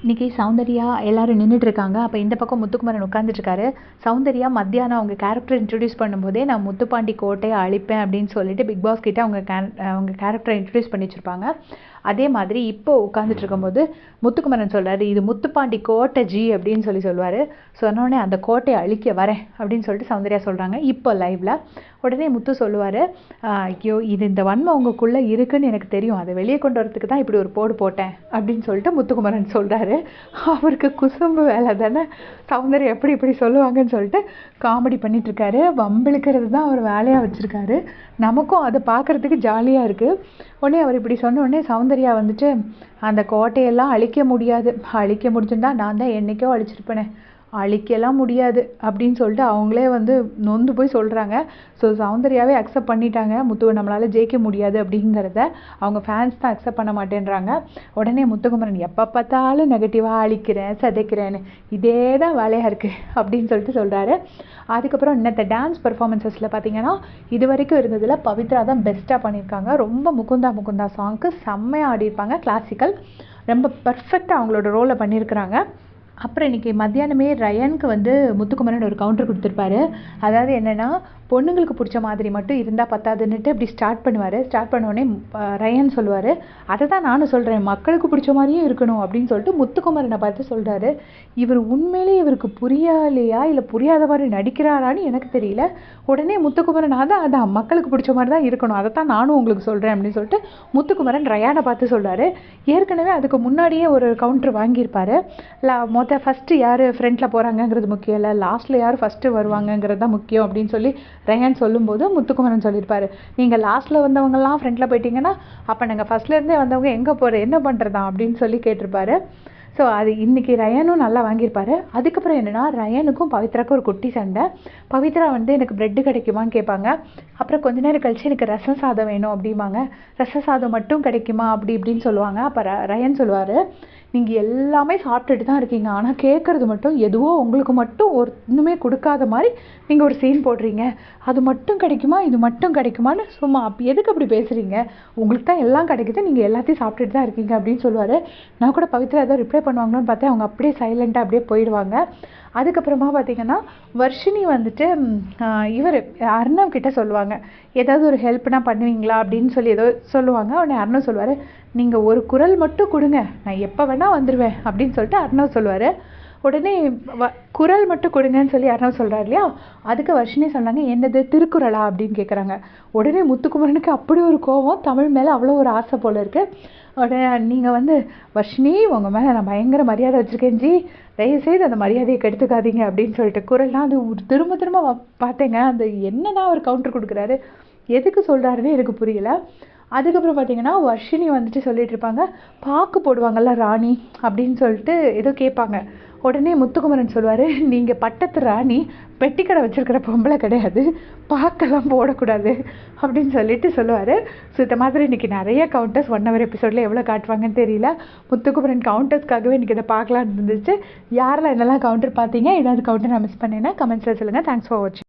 இன்றைக்கி சௌந்தர்யா எல்லோரும் நின்றுட்டுருக்காங்க. அப்போ இந்த பக்கம் முத்துக்குமரன் உட்காந்துட்ருக்காரு. சௌந்தர்யா மத்தியானம் அவங்க கேரக்டர் இன்ட்ரடியூஸ் பண்ணும்போதே நான் முத்துப்பாண்டி கோட்டையை அழிப்பேன் அப்படின்னு சொல்லிட்டு பிக் பாஸ் கிட்டே அவங்க கேரக்டரை இன்ட்ரடியூஸ் பண்ணி வச்சுருப்பாங்க. அதே மாதிரி இப்போ உட்காந்துட்டு இருக்கும்போது முத்துக்குமரன் சொல்கிறாரு, இது முத்துப்பாண்டி கோட்டை ஜி அப்படின்னு சொல்லுவார். சொன்னோடனே அந்த கோட்டையை அழிக்க வரேன் அப்படின்னு சொல்லிட்டு சௌந்தர்யா சொல்கிறாங்க இப்போ லைவில். உடனே முத்து சொல்லுவார், ஐயோ இது இந்த வன்மை உங்களுக்குள்ளே இருக்குன்னு எனக்கு தெரியும், அதை வெளியே கொண்டு வரதுக்கு தான் இப்படி ஒரு போடு போட்டேன் அப்படின்னு சொல்லிட்டு முத்துக்குமரன் சொல்கிறாரு. அவருக்கு குசும்பு வேலை தானே, சௌந்தர்யா எப்படி இப்படி சொல்லுவாங்கன்னு சொல்லிட்டு காமெடி பண்ணிகிட்ருக்காரு. வம்பிழுக்கிறது தான் அவர் வேலையாக வச்சுருக்காரு. நமக்கும் அதை பார்க்குறதுக்கு ஜாலியாக இருக்குது. உடனே அவர் இப்படி சொன்ன உடனே சௌந்தர்யா வந்துட்டு, அந்த கோட்டையெல்லாம் அழிக்க முடியாது, அழிக்க முடிஞ்சுருந்தா நான் தான் என்றைக்கோ அழிச்சிருப்பேனே, அழிக்கலாம் முடியாது அப்படின்னு சொல்லிட்டு அவங்களே வந்து நொந்து போய் சொல்கிறாங்க. ஸோ சௌந்தர்யாவே அக்செப்ட் பண்ணிட்டாங்க, முத்துவை நம்மளால் ஜெயிக்க முடியாது அப்படிங்கிறத. அவங்க ஃபேன்ஸ் தான் அக்செப்ட் பண்ண மாட்டேன்றாங்க. உடனே முத்துக்குமரன் எப்போ பார்த்தாலும் நெகட்டிவாக அழிக்கிறேன் சதைக்கிறேன்னு இதே தான் வேலையாக இருக்குது அப்படின்னு சொல்லிட்டு சொல்கிறாரு. அதுக்கப்புறம் இன்னத்த டான்ஸ் பர்ஃபார்மன்ஸஸில் பார்த்தீங்கன்னா இது வரைக்கும் இருந்ததில் பவித்ரா தான் பெஸ்ட்டாக பண்ணியிருக்காங்க. ரொம்ப முகுந்தா சாங்க்கு செம்மையாக ஆடிருப்பாங்க. கிளாசிக்கல் ரொம்ப பர்ஃபெக்டாக அவங்களோட ரோலை பண்ணியிருக்கிறாங்க. அப்புறம் இன்றைக்கி மத்தியானமே ரயனுக்கு வந்து முத்துக்குமரன் ஒரு கவுண்டர் கொடுத்துருப்பாரு. அதாவது என்னென்னா, பொண்ணுங்களுக்கு பிடிச்ச மாதிரி மட்டும் இருந்தால் பத்தாதுன்னுட்டு இப்படி ஸ்டார்ட் பண்ணுவார். ஸ்டார்ட் பண்ணோடனே ரயன் சொல்லுவார், அதை தான் நானும் சொல்கிறேன், மக்களுக்கு பிடிச்ச மாதிரியே இருக்கணும் அப்படின்னு சொல்லிட்டு முத்துக்குமரனை பார்த்து சொல்கிறாரு. இவர் உண்மையிலே இவருக்கு புரியலையா இல்லை புரியாத மாதிரி நடிக்கிறாரான்னு எனக்கு தெரியல. உடனே முத்துக்குமரன் அதான் மக்களுக்கு பிடிச்ச மாதிரி தான் இருக்கணும், அதை தான் நானும் உங்களுக்கு சொல்கிறேன் அப்படின்னு சொல்லிட்டு முத்துக்குமரன் ரயானை பார்த்து சொல்கிறாரு. ஏற்கனவே அதுக்கு முன்னாடியே ஒரு கவுண்டர் வாங்கியிருப்பார். ஃபஸ்ட்டு யார் ஃப்ரண்ட்டில் போகிறாங்கங்கிறது முக்கியம் இல்லை, லாஸ்ட்டில் யார் ஃபஸ்ட்டு வருவாங்கங்கிறது தான் முக்கியம் அப்படின்னு சொல்லி ரயான் சொல்லும்போது முத்துக்குமரன் சொல்லியிருப்பார், நீங்கள் லாஸ்ட்டில் வந்தவங்கலாம் ஃப்ரண்ட்டில் போயிட்டீங்கன்னா அப்போ நாங்கள் ஃபஸ்ட்லேருந்தே வந்தவங்க எங்கே போகிற என்ன பண்ணுறதா அப்படின்னு சொல்லி கேட்டிருப்பாரு. ஸோ அது இன்றைக்கி ரயானும் நல்லா வாங்கியிருப்பார். அதுக்கப்புறம் என்னென்னா, ரயானுக்கும் பவித்ராவுக்கும் ஒரு குட்டி சண்டை. பவித்ரா வந்து எனக்கு ப்ரெட்டு கிடைக்குமான்னு கேட்பாங்க. அப்புறம் கொஞ்ச நேரம் கழிச்சு எனக்கு ரசம் சாதம் வேணும் அப்படிம்பாங்க. ரச சாதம் மட்டும் கிடைக்குமா அப்படி இப்படின்னு சொல்லுவாங்க. அப்போ ரயான் சொல்லுவார், நீங்கள் எல்லாமே சாப்பிட்டுட்டு தான் இருக்கீங்க, ஆனால் கேட்குறது மட்டும் எதுவோ உங்களுக்கு மட்டும் ஒன்றுமே கொடுக்காத மாதிரி நீங்கள் ஒரு சீன் போடுறீங்க, அது மட்டும் கிடைக்குமா இது மட்டும் கிடைக்குமான்னு சும்மா எதுக்கு அப்படி பேசுகிறீங்க, உங்களுக்கு தான் எல்லாம் கிடைக்குது, நீங்கள் எல்லாத்தையும் சாப்பிட்டுட்டு தான் இருக்கீங்க அப்படின்னு சொல்லுவார். நான் கூட பவித்ரா ஏதோ ரிப்ளை பண்ணுவாங்கன்னு பார்த்தேன், அவங்க அப்படியே சைலண்ட்டாக அப்படியே போயிடுவாங்க. அதுக்கப்புறமா பார்த்திங்கன்னா வர்ஷினி வந்துட்டு இவர் அர்ணவ் கிட்டே சொல்லுவாங்க, ஏதாவது ஒரு ஹெல்ப்னா பண்ணுவீங்களா அப்படின்னு சொல்லி ஏதோ சொல்லுவாங்க. உடனே அர்ணவ் சொல்லுவார், நீங்கள் ஒரு குரல் மட்டும் கொடுங்க, நான் எப்போ வேணால் வந்துடுவேன் அப்படின்னு சொல்லிட்டு அர்ணவ் சொல்லுவார். உடனே குரல் மட்டும் கொடுங்கன்னு சொல்லி அர்ணவ் சொல்கிறார் இல்லையா, அதுக்கு வர்ஷினி சொன்னாங்க, என்னது திருக்குறளா அப்படின்னு கேட்குறாங்க. உடனே முத்துக்குமரனுக்கு அப்படி ஒரு கோபம், தமிழ் மேலே அவ்வளோ ஒரு ஆசை போல் இருக்குது. உடனே நீங்கள் வந்து வர்ஷினி உங்கள் மேலே நான் பயங்கர மரியாதை வச்சுருக்கேன் ஜி, தயவுசெய்து அந்த மரியாதையை கெடுத்துக்காதீங்க அப்படின்னு சொல்லிட்டு குரல்னால் அது திரும்ப பார்த்தேங்க. அந்த என்னதான் அவர் கவுண்டர் கொடுக்குறாரு, எதுக்கு சொல்கிறாருன்னு எனக்கு புரியல. அதுக்கப்புறம் பார்த்தீங்கன்னா வர்ஷினி வந்துட்டு சொல்லிட்டு இருப்பாங்க, பாக்கு போடுவாங்கள்ல ராணி அப்படின்னு சொல்லிட்டு ஏதோ கேட்பாங்க. உடனே முத்துக்குமரன் சொல்லுவார், நீங்கள் பட்டத்து ராணி, பெட்டிக்கடை வச்சுருக்கிற பொம்பளை கிடையாது, பாக்கெல்லாம் போடக்கூடாது அப்படின்னு சொல்லிட்டு சொல்லுவார். ஸோ இந்த மாதிரி இன்றைக்கி நிறைய கவுண்டர்ஸ் 1 hour எபிசோடில் எவ்வளோ காட்டுவாங்கன்னு தெரியல. முத்துக்குமரன் கவுண்டர்ஸ்க்காகவே இன்றைக்கி இதை பார்க்கலான்னு இருந்துச்சு. யாரெல்லாம் என்னெல்லாம் கவுண்டர் பார்த்தீங்க, ஏதாவது கவுண்டர் நான் மிஸ் பண்ணேன்னா கமெண்ட்ஸில் சொல்லுங்கள். தேங்க்ஸ் ஃபார் வாட்சிங்.